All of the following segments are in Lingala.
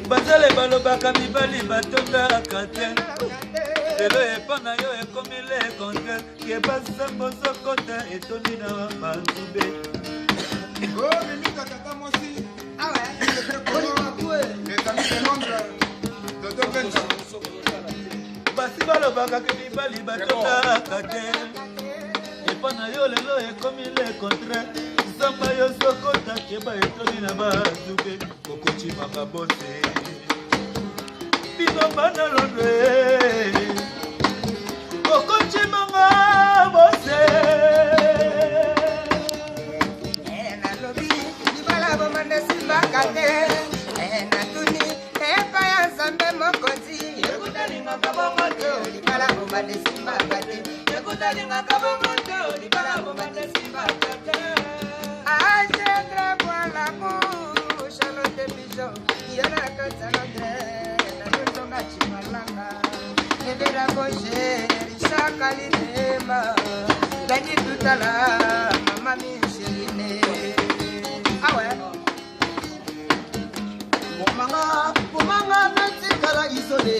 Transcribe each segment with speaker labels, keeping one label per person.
Speaker 1: Bazale balobaka mibali batonda kate Lelo epana yo ekomile konte Kie basambo sokota etoni na mazube
Speaker 2: Oh, mimika tata mosi. Ah ouais. Les amis de Londres. Dodo Benta.
Speaker 1: Basi balobaka mibali batonda kate Epana yo lelo ekomile kontre Samba yo sokota keba etoni na mazube Kokochi makabose Bino bana londre Kokochi makabose
Speaker 3: Ena lobi Nibala bomande simba kate Ena tuni Epa ya zambe mokozi Yekutali ngakabomoto Nibala bomande simba kate Yekutali ngakabomoto Nibala bomande simba kate Ajedre kwa la mou Charlotte Bijo Yona kata londre Na chimalanga Nevera boje Rishaka linema Gani tutala Mama mishirine Awe
Speaker 4: Pumanga natikala isole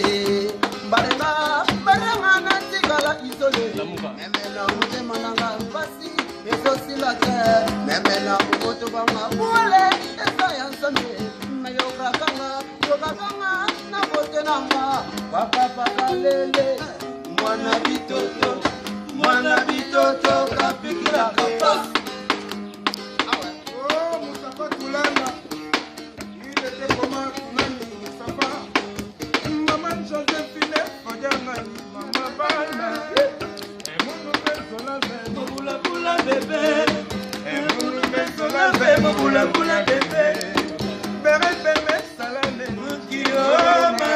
Speaker 4: Barenga natikala isole Memela uje mananga Basi Eso silake Memela ugoto banga Bule Esa yansame Mayoka kanga Yoka kanga Na bote nanga Papa lele Mwana bitoto Kapikira kapos
Speaker 2: Oh, Moustapha Toulana. Il était comment Nani Moustapha. Maman Joséphine Fodiangani. Maman Bana. Et mon nouvel sola
Speaker 1: Bula bula bébé
Speaker 2: Et mon nouvel sola
Speaker 1: bula bula bébé. Bébé bébé salame mukioma.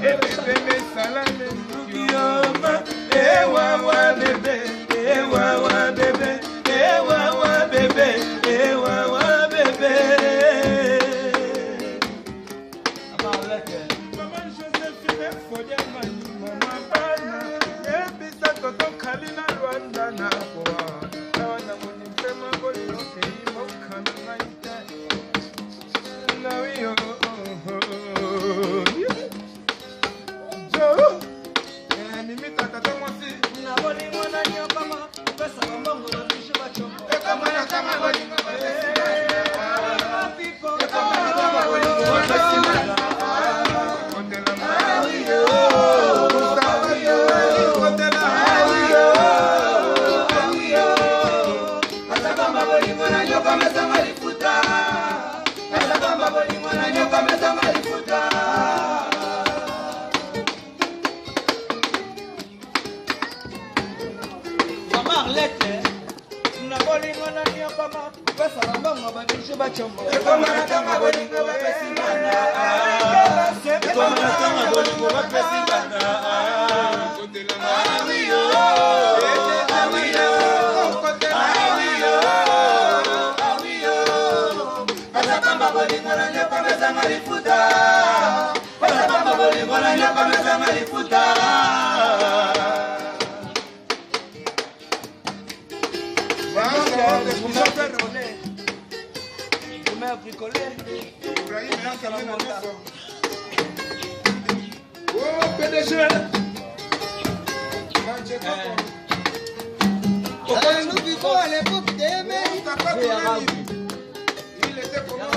Speaker 1: Bébé salame mukioma. Wawa bébé, wawa bébé, wawa bébé, wawa bébé. Maman Joséphine Fodiamani, maman Bana, ebisa toto Kalina Rwanda na kwa. Nawana munipema goli yoke imokana maite. Nawiyo. Joe. Nimita tata mwasi. Naboli mwana nyokama. Pesa mbongo na fishu bachombo. Kama na kama boli ngoma. Kama boli ngoma.
Speaker 3: Nous vivons à l'époque des mères.
Speaker 2: Il était comment?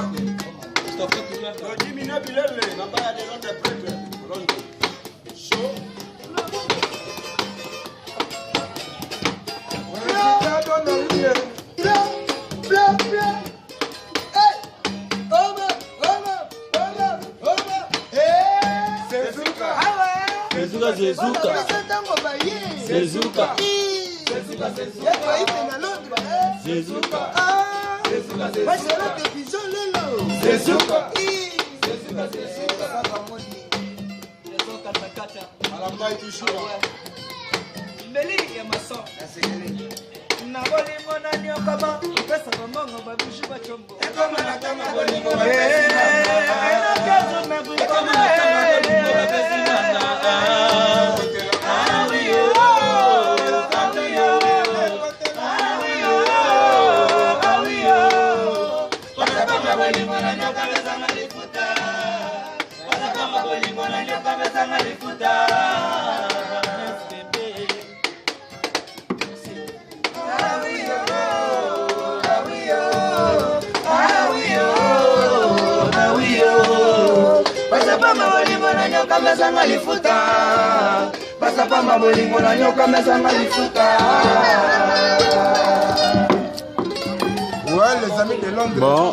Speaker 2: Les amis de Londres.
Speaker 5: Bon,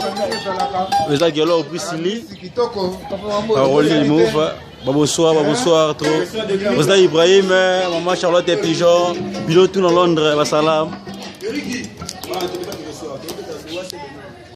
Speaker 5: les amis au Priscilli, Caroline Mouve, bonsoir, bonsoir, trop. Vous êtes Ibrahim, maman Charlotte et Pigeon, pilote tout dans Londres, salam.